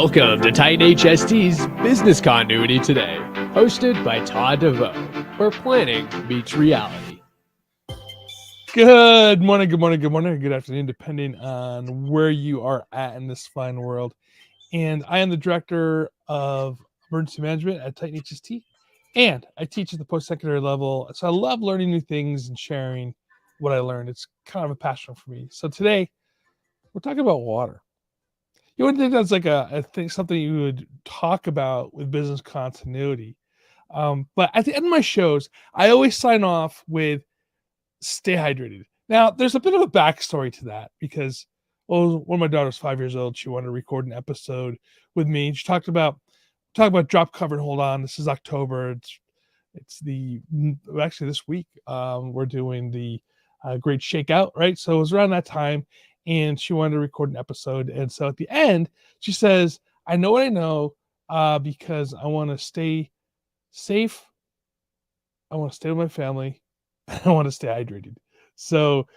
Welcome to Titan HST's Business Continuity Today, hosted by Todd DeVoe, where planning meets reality. Good morning, good afternoon, depending on where you are at in this fine world. And I am the Director of Emergency Management at Titan HST, and I teach at the post-secondary level. So I love learning new things and sharing what I learned. It's kind of a passion for me. So today, we're talking about water. You wouldn't think that's like I think something you would talk about with business continuity. But at the end of my shows, I always sign off with stay hydrated. Now, there's a bit of a backstory to that because, well, when my daughter's 5 years old, she wanted to record an episode with me. She talked about drop cover and hold on. This is October. Actually this week we're doing the Great Shakeout, right? So it was around that time, and she wanted to record an episode. And so at the end, she says, "I know what I know because I want to stay safe. I want to stay with my family. I want to stay hydrated." So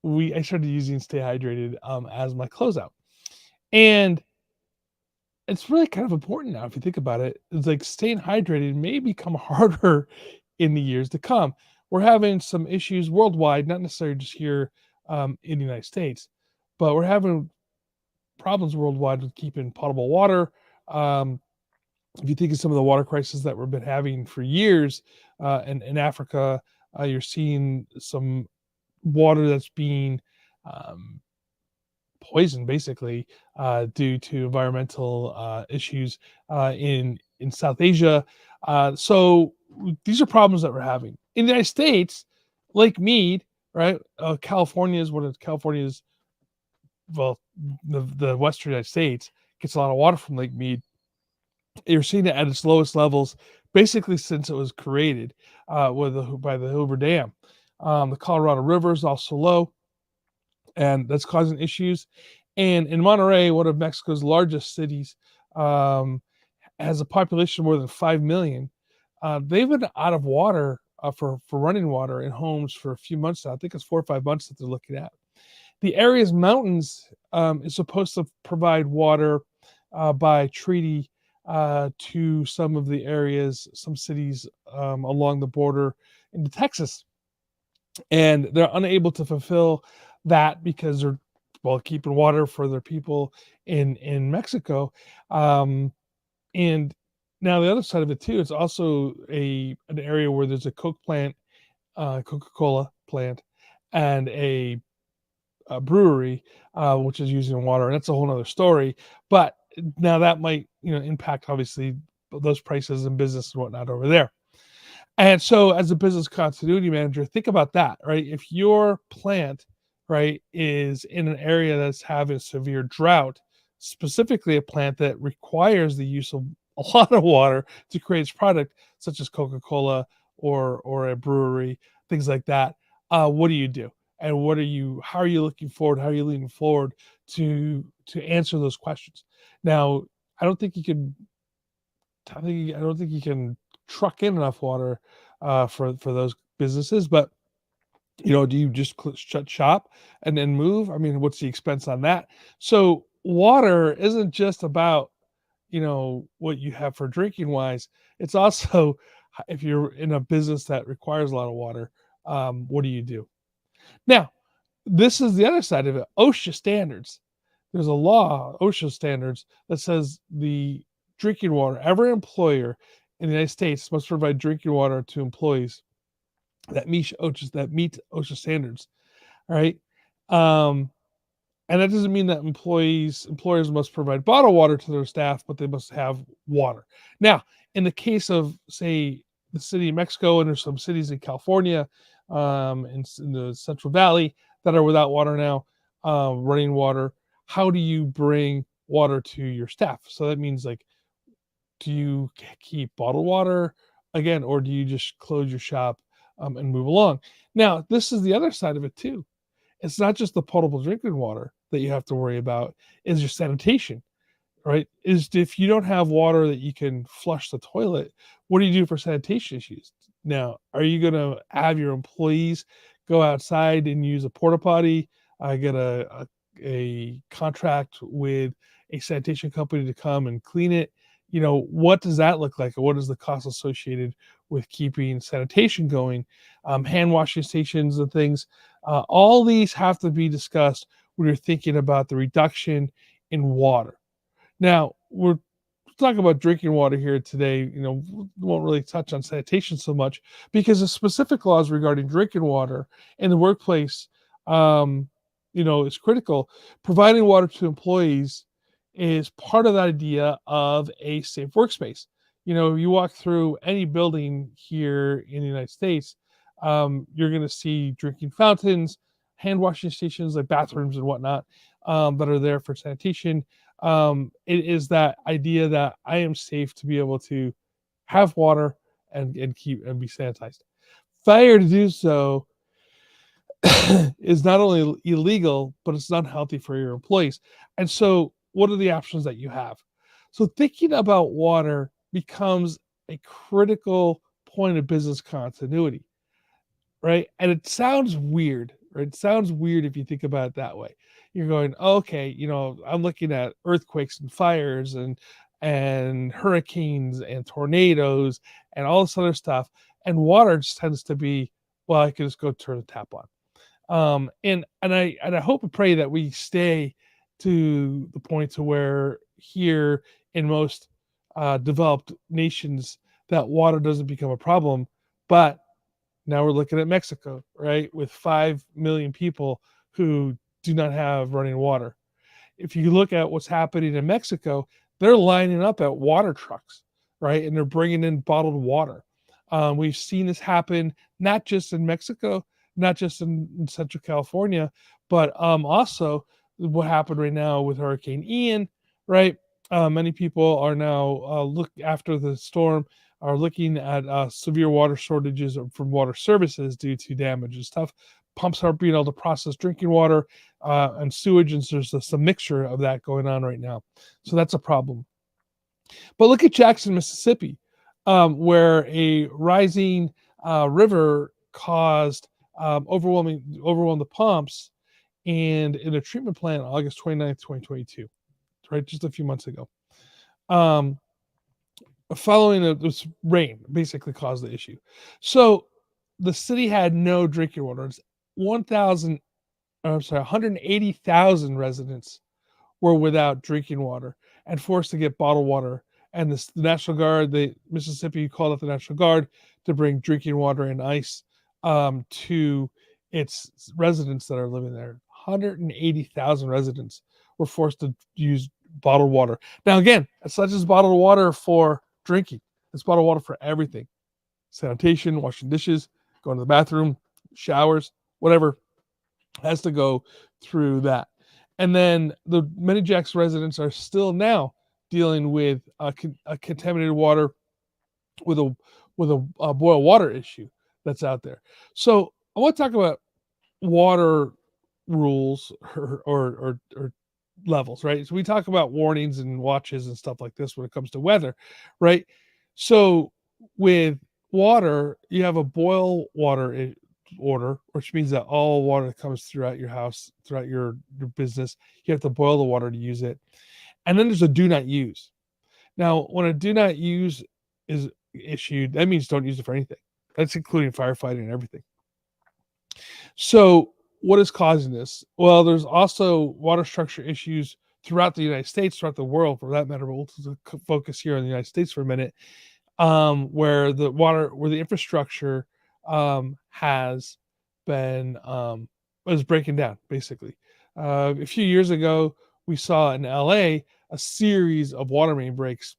I started using stay hydrated as my closeout. And it's really kind of important now if you think about it. It's like staying hydrated may become harder in the years to come. We're having some issues worldwide, not necessarily just here in the United States, but we're having problems worldwide with keeping potable water. If you think of some of the water crises that we've been having for years in Africa, you're seeing some water that's being poisoned, basically, due to environmental issues in South Asia. So these are problems that we're having in the United States. Lake Mead, right? California is one of California's, well, the western United States gets a lot of water from Lake Mead. You're seeing it at its lowest levels basically since it was created by the Hoover Dam. The Colorado River is also low, and that's causing issues. And in Monterrey, one of Mexico's largest cities, has a population of more than 5 million. They've been out of water for running water in homes for a few months now. I think it's 4 or 5 months that they're looking at. The area's mountains is supposed to provide water by treaty to some of the areas, some cities along the border into Texas. And they're unable to fulfill that because they're, well, keeping water for their people in Mexico. And now the other side of it too, it's also an area where there's a Coca-Cola plant, and a brewery, which is using water, and that's a whole other story. But now that might, impact obviously those prices and business and whatnot over there. And so as a business continuity manager, think about that, right? If your plant, right, is in an area that's having severe drought, specifically a plant that requires the use of a lot of water to create its product, such as Coca-Cola or a brewery, things like that, what do you do? And how are you looking forward? How are you leaning forward to answer those questions? Now, I don't think you can truck in enough water for those businesses, but do you just shut shop and then move? I mean, what's the expense on that? So water isn't just about what you have for drinking wise. It's also, if you're in a business that requires a lot of water, what do you do? Now, this is the other side of it. OSHA standards. There's a law, OSHA standards, that says the drinking water, every employer in the United States must provide drinking water to employees that meet OSHA standards. All right. And that doesn't mean that employers must provide bottled water to their staff, but they must have water. Now, in the case of, say, the city of Mexico, and there's some cities in California, in the Central Valley, that are without water now, running water, how do you bring water to your staff? So that means, like, do you keep bottled water again, or do you just close your shop and move along? Now, this is the other side of it too. It's not just the potable drinking water that you have to worry about, is your sanitation, right? Is if you don't have water that you can flush the toilet, what do you do for sanitation issues? Now, are you going to have your employees go outside and use a porta potty, get a a contract with a sanitation company to come and clean it, what does that look like? And what is the cost associated with keeping sanitation going? Hand washing stations and things. All these have to be discussed when you're thinking about the reduction in water. Now, we're talking about drinking water here today. We won't really touch on sanitation so much because the specific laws regarding drinking water in the workplace, is critical. Providing water to employees is part of the idea of a safe workspace. You walk through any building here in the United States, you're going to see drinking fountains, hand washing stations like bathrooms and whatnot, that are there for sanitation. It is that idea that I am safe to be able to have water and keep and be sanitized. Failure to do so is not only illegal, but it's not healthy for your employees. And so, what are the options that you have? So, thinking about water becomes a critical point of business continuity, right? And it sounds weird, right? It sounds weird if you think about it that way. You're going, okay, I'm looking at earthquakes and fires and hurricanes and tornadoes and all this other stuff, and water just tends to be, well, I can just go turn the tap on. And I hope and pray that we stay to the point to where here in most developed nations that water doesn't become a problem. But now we're looking at Mexico, right, with 5 million people who do not have running water. If you look at what's happening in Mexico, they're lining up at water trucks, right, and they're bringing in bottled water. We've seen this happen not just in Mexico, not just in Central California, but also what happened right now with Hurricane Ian, right? Many people are now look after the storm are looking at severe water shortages from water services due to damage and stuff. Pumps aren't being able to process drinking water and sewage, and there's some mixture of that going on right now. So that's a problem. But look at Jackson, Mississippi, where a rising river caused overwhelmed the pumps, and in a treatment plant on August 29th, 2022, right, just a few months ago. Following this rain basically caused the issue. So the city had no drinking water. It's 180,000 residents were without drinking water and forced to get bottled water. And the National Guard, the Mississippi called up the National Guard to bring drinking water and ice to its residents that are living there. 180,000 residents were forced to use bottled water. Now, again, it's not just bottled water for drinking. It's bottled water for everything. Sanitation, washing dishes, going to the bathroom, showers, whatever has to go through that. And then the many Jackson residents are still now dealing with a contaminated water with a boil water issue that's out there. So I want to talk about water rules or levels, right? So we talk about warnings and watches and stuff like this when it comes to weather, right? So with water, you have a boil water order, which means that all water that comes throughout your house, throughout your business, you have to boil the water to use it. And then there's a do not use. Now, when a do not use is issued, that means don't use it for anything. That's including firefighting and everything. So what is causing this? Well, there's also water structure issues throughout the United States, throughout the world for that matter, but we'll focus here on the United States for a minute, where the infrastructure has been is breaking down, basically. A few years ago, we saw in LA a series of water main breaks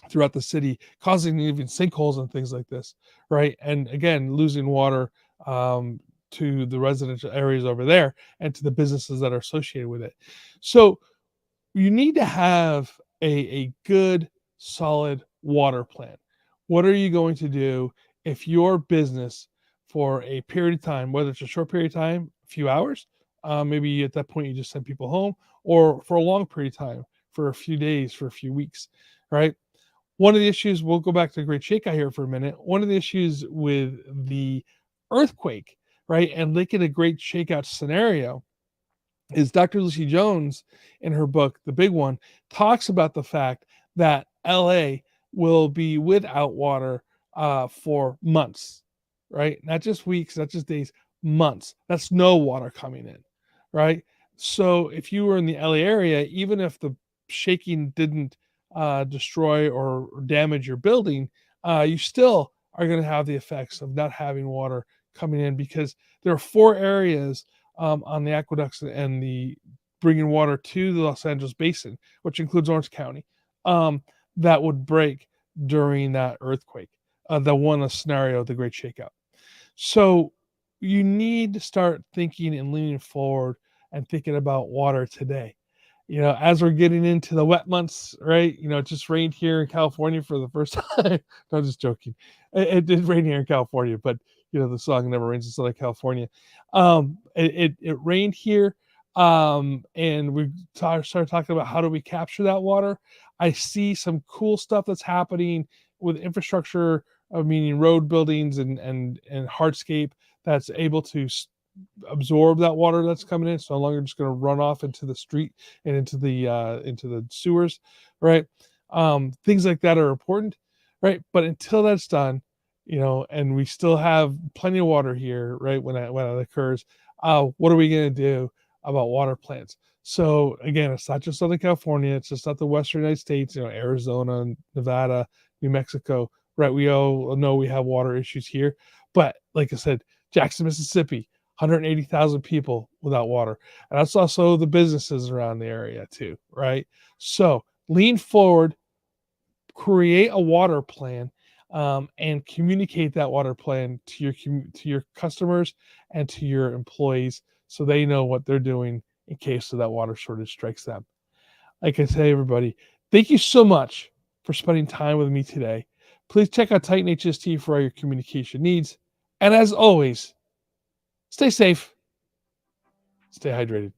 throughout the city, causing even sinkholes and things like this, right? And again, losing water to the residential areas over there and to the businesses that are associated with it. So you need to have a good, solid water plan. What are you going to do if your business, for a period of time, whether it's a short period of time, a few hours, maybe at that point you just send people home, or for a long period of time, for a few days, for a few weeks, right? One of the issues, we'll go back to the Great Shakeout here for a minute. One of the issues with the earthquake, right, and looking at a Great Shakeout scenario is Dr. Lucy Jones, in her book, the big one, talks about the fact that LA will be without water for months, right? Not just weeks, not just days, months. That's no water coming in, right? So if you were in the LA area, even if the shaking didn't destroy or damage your building, you still are going to have the effects of not having water coming in, because there are 4 areas on the aqueducts and the bringing water to the Los Angeles basin, which includes Orange County, that would break during that earthquake, the one scenario, the Great Shakeout. So you need to start thinking and leaning forward and thinking about water today. As we're getting into the wet months, right? It just rained here in California for the first time. No, I'm just joking. It did rain here in California, but the song "Never Rains in Southern California." It rained here, and we started talking about how do we capture that water. I see some cool stuff that's happening with infrastructure, meaning road buildings and hardscape that's able to absorb that water that's coming in. It's no longer just going to run off into the street and into the sewers, right? Things like that are important, right? But until that's done, and we still have plenty of water here, right? When it occurs, what are we going to do about water plants? So again, it's not just Southern California. It's just not the Western United States. Arizona, Nevada, New Mexico, right? We all know we have water issues here, but like I said, Jackson, Mississippi, 180,000 people without water. And that's also the businesses around the area too, right? So lean forward, create a water plan, and communicate that water plan to your customers and to your employees, so they know what they're doing in case of that water shortage strikes them. Like I say, everybody, thank you so much for spending time with me today. Please check out Titan HST for all your communication needs. And as always, stay safe, stay hydrated.